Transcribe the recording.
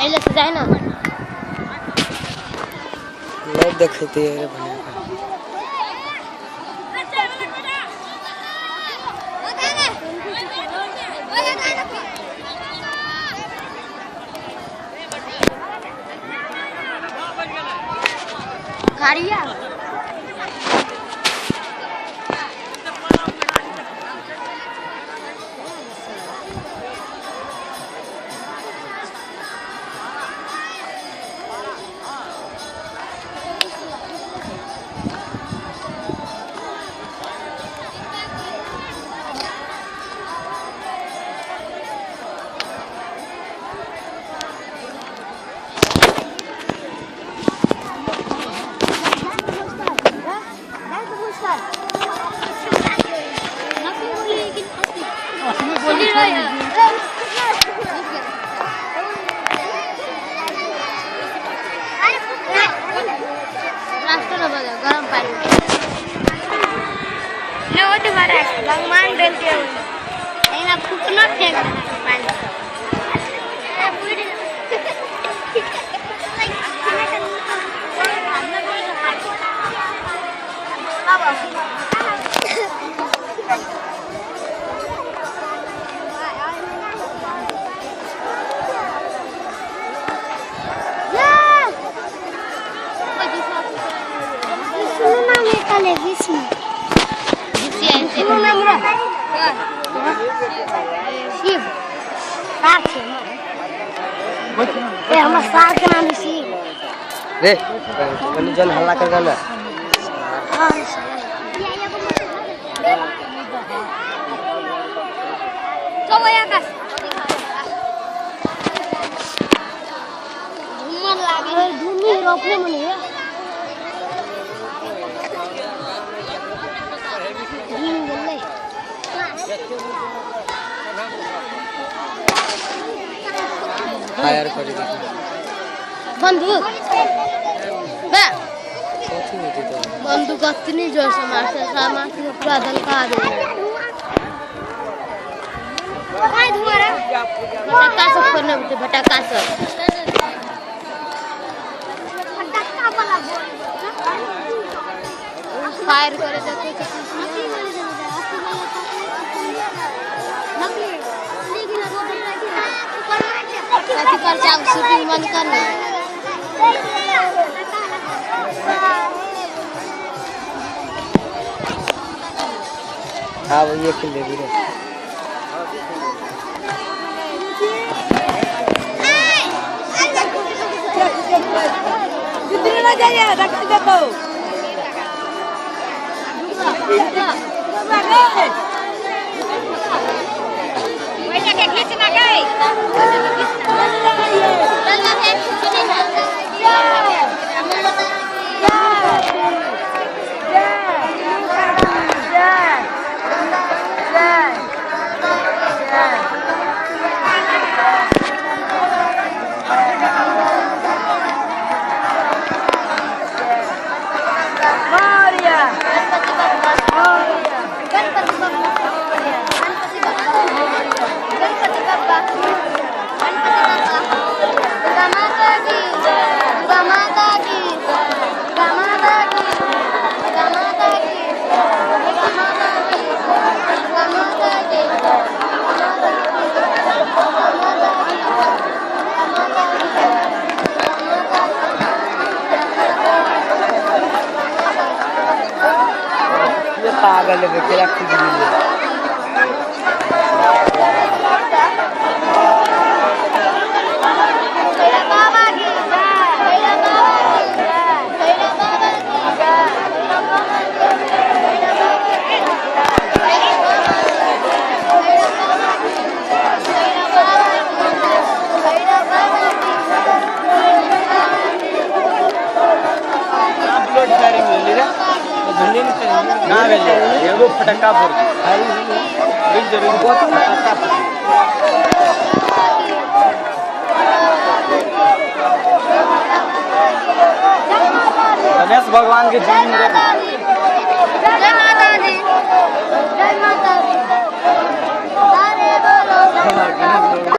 पहले से जाए ना नहीं देखते रे बने खारिया गरम पानी ले वो तुम्हारा भगवान देते हो नहीं ना फूकना फेंक पानी रे कनी जन हल्ला कर गाना फायर कर दी बंदूक बे कथि होती तो बंदूक इतनी जोर से मारते सामान से पूरा धलका दे काय तुम्हारा भटका सब करने बेटे भटका सब भटका वाला बोल फायर करे देखे कि नकली कर चाव शूटिंग मन करना हां वो ये खेल ले रे कितने ना जाइए रख देता हूं वैसा के खींचना गए लल्ला है सुने ना पागल है केला खुद ना वेले एगो फटक्का फोड़ बिल जरूर बहुत फटक्का फोड़ रमेश भगवान के जन्म